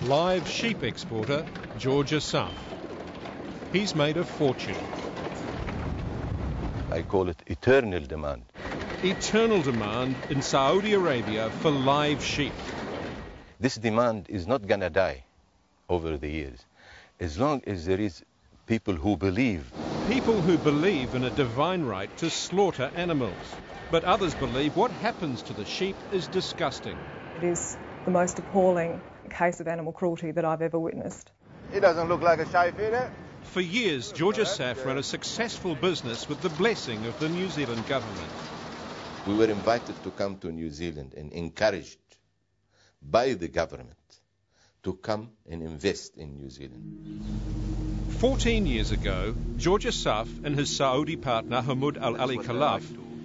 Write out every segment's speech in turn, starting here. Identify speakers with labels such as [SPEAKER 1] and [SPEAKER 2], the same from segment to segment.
[SPEAKER 1] Live sheep exporter George Asaf. He's made a fortune.
[SPEAKER 2] I call it eternal demand.
[SPEAKER 1] Eternal demand in Saudi Arabia for live sheep.
[SPEAKER 2] This demand is not going to die over the years, as long as there is people who believe.
[SPEAKER 1] People who believe in a divine right to slaughter animals. But others believe what happens to the sheep is disgusting.
[SPEAKER 3] It is the most appalling case of animal cruelty that I've ever witnessed.
[SPEAKER 4] It doesn't look like a sheep, either.
[SPEAKER 1] For years, George Asaf ran a successful business with the blessing of the New Zealand government.
[SPEAKER 2] We were invited to come to New Zealand and encouraged by the government to come and invest in New Zealand.
[SPEAKER 1] 14 years ago, George Asaf and his Saudi partner Hamoud Al Ali Khalaf,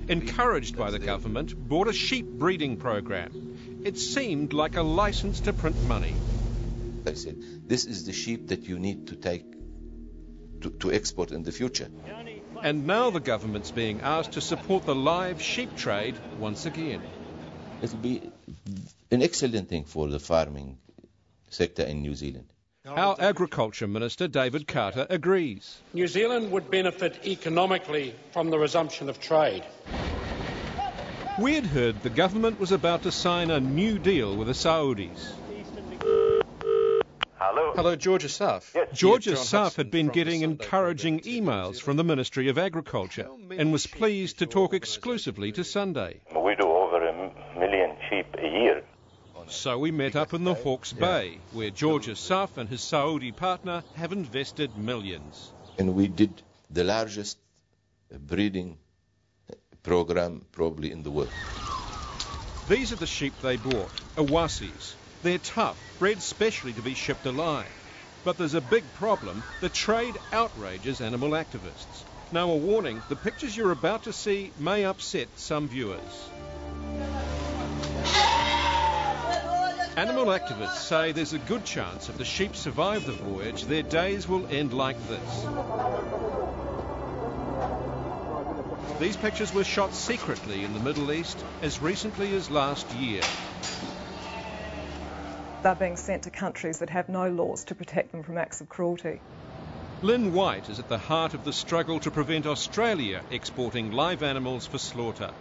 [SPEAKER 1] encouraged by the government, bought a sheep breeding program. It seemed like a license to print money.
[SPEAKER 2] I said, this is the sheep that you need to take to export in the future.
[SPEAKER 1] And now the government's being asked to support the live sheep trade once again.
[SPEAKER 2] It will be an excellent thing for the farming sector in New Zealand.
[SPEAKER 1] Our Agriculture Minister, David Carter, agrees.
[SPEAKER 5] New Zealand would benefit economically from the resumption of trade.
[SPEAKER 1] We had heard the government was about to sign a new deal with the Saudis. Hello, George Asaf.
[SPEAKER 4] Yes.
[SPEAKER 1] George Asaf had been getting encouraging emails from the Ministry of Agriculture and was pleased to talk exclusively to Sunday.
[SPEAKER 6] We do over 1 million sheep a year.
[SPEAKER 1] So we met up in the Hawke's Bay, where George Asaf and his Saudi partner have invested millions.
[SPEAKER 2] And we did the largest breeding program probably in the world.
[SPEAKER 1] These are the sheep they bought, Awasis. They're tough, bred specially to be shipped alive. But there's a big problem. The trade outrages animal activists. Now a warning, the pictures you're about to see may upset some viewers. Animal activists say there's a good chance if the sheep survive the voyage, their days will end like this. These pictures were shot secretly in the Middle East as recently as last year.
[SPEAKER 3] They're being sent to countries that have no laws to protect them from acts of cruelty.
[SPEAKER 1] Lynn White is at the heart of the struggle to prevent Australia exporting live animals for slaughter.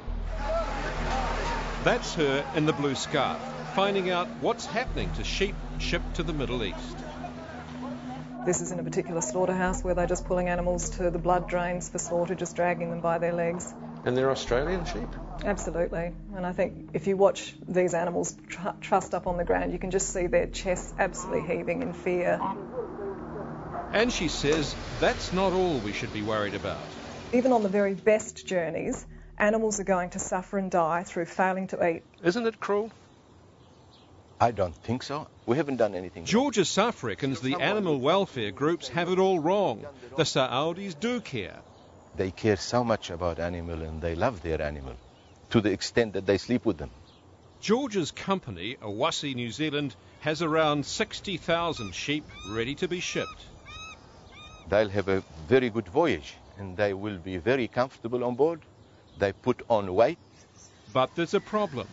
[SPEAKER 1] That's her in the blue scarf, finding out what's happening to sheep shipped to the Middle East.
[SPEAKER 3] This is in a particular slaughterhouse where they're just pulling animals to the blood drains for slaughter, just dragging them by their legs.
[SPEAKER 1] And they're Australian sheep?
[SPEAKER 3] Absolutely. And I think if you watch these animals trussed up on the ground, you can just see their chests absolutely heaving in fear.
[SPEAKER 1] And she says that's not all we should be worried about.
[SPEAKER 3] Even on the very best journeys, animals are going to suffer and die through failing to eat.
[SPEAKER 1] Isn't it cruel?
[SPEAKER 2] I don't think so. We haven't done anything.
[SPEAKER 1] George Asaf reckons the animal welfare groups have it all wrong. The Saudis do care.
[SPEAKER 2] They care so much about animal and they love their animal to the extent that they sleep with them.
[SPEAKER 1] George's company, Awasi New Zealand, has around 60,000 sheep ready to be shipped.
[SPEAKER 2] They'll have a very good voyage and they will be very comfortable on board. They put on weight.
[SPEAKER 1] But there's a problem.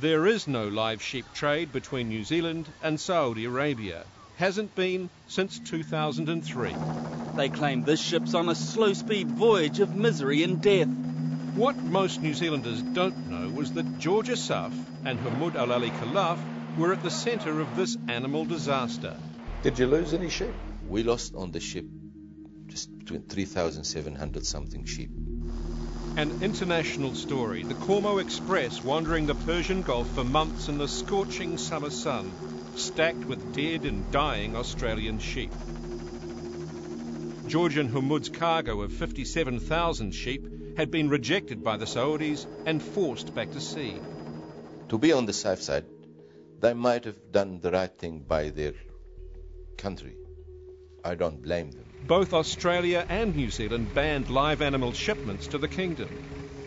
[SPEAKER 1] There is no live sheep trade between New Zealand and Saudi Arabia. Hasn't been since 2003.
[SPEAKER 7] They claim this ship's on a slow-speed voyage of misery and death.
[SPEAKER 1] What most New Zealanders don't know was that George Asaf and Hamoud Al Ali Khalaf were at the centre of this animal disaster.
[SPEAKER 4] Did you lose any sheep?
[SPEAKER 2] We lost on the ship just between 3,700 something sheep.
[SPEAKER 1] An international story, the Cormo Express wandering the Persian Gulf for months in the scorching summer sun, stacked with dead and dying Australian sheep. George and Hamoud's cargo of 57,000 sheep had been rejected by the Saudis and forced back to sea.
[SPEAKER 2] To be on the safe side, they might have done the right thing by their country. I don't blame them.
[SPEAKER 1] Both Australia and New Zealand banned live animal shipments to the kingdom.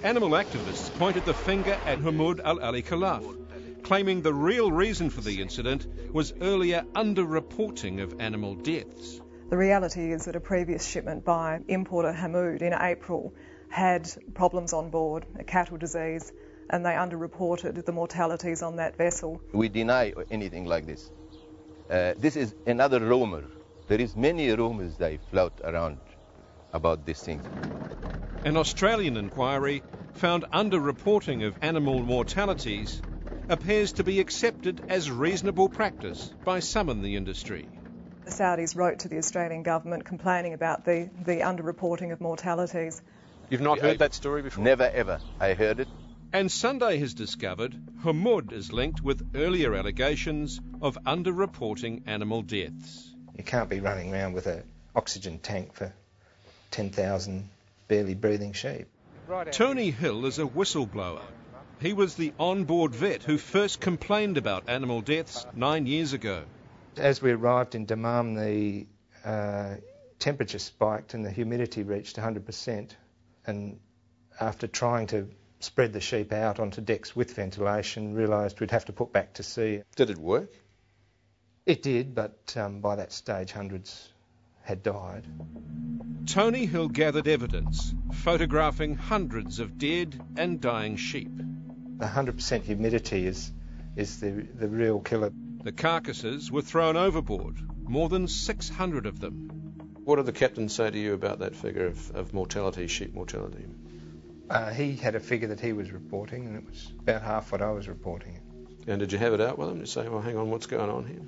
[SPEAKER 1] Animal activists pointed the finger at Hamoud Al Ali Khalaf, claiming the real reason for the incident was earlier under-reporting of animal deaths.
[SPEAKER 3] The reality is that a previous shipment by importer Hamoud in April had problems on board, a cattle disease, and they underreported the mortalities on that vessel.
[SPEAKER 2] We deny anything like this. This is another rumor. There is many rumors they float around about these things.
[SPEAKER 1] An Australian inquiry found underreporting of animal mortalities appears to be accepted as reasonable practice by some in the industry.
[SPEAKER 3] The Saudis wrote to the Australian government complaining about the underreporting of mortalities.
[SPEAKER 8] You've not heard that story before?
[SPEAKER 2] Never ever. I heard it.
[SPEAKER 1] And Sunday has discovered Humud is linked with earlier allegations of underreporting animal deaths.
[SPEAKER 9] You can't be running around with an oxygen tank for 10,000 barely breathing sheep.
[SPEAKER 1] Tony Hill is a whistleblower. He was the on-board vet who first complained about animal deaths 9 years ago.
[SPEAKER 9] As we arrived in Dammam, the temperature spiked and the humidity reached 100%. And after trying to spread the sheep out onto decks with ventilation, realised we'd have to put back to sea.
[SPEAKER 8] Did it work?
[SPEAKER 9] It did, but by that stage hundreds had died.
[SPEAKER 1] Tony Hill gathered evidence, photographing hundreds of dead and dying sheep.
[SPEAKER 9] The 100% humidity is the real killer.
[SPEAKER 1] The carcasses were thrown overboard, more than 600 of them.
[SPEAKER 8] What did the captain say to you about that figure of mortality, sheep mortality?
[SPEAKER 9] He had a figure that he was reporting, and it was about half what I was reporting.
[SPEAKER 8] And did you have it out with him to say, well, hang on, what's going on here?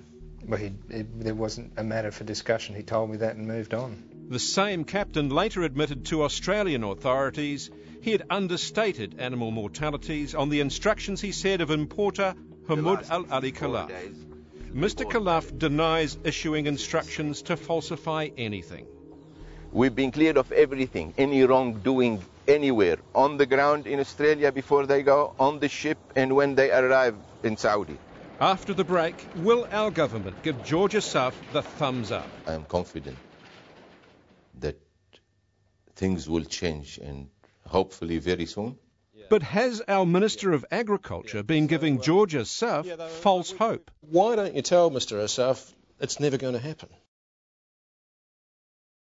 [SPEAKER 9] Well, there wasn't a matter for discussion. He told me that and moved on.
[SPEAKER 1] The same captain later admitted to Australian authorities he had understated animal mortalities on the instructions, he said, of importer Humud Al-Ali Khalaf. Mr. Khalaf denies issuing instructions to falsify anything.
[SPEAKER 2] We've been cleared of everything, any wrongdoing anywhere, on the ground in Australia before they go, on the ship, and when they arrive in Saudi.
[SPEAKER 1] After the break, will our government give George Asaf the thumbs up?
[SPEAKER 2] I am confident that things will change, and hopefully very soon.
[SPEAKER 1] But has our Minister of Agriculture been giving George Asaf false hope?
[SPEAKER 8] Why don't you tell Mr. Asaf it's never going to happen?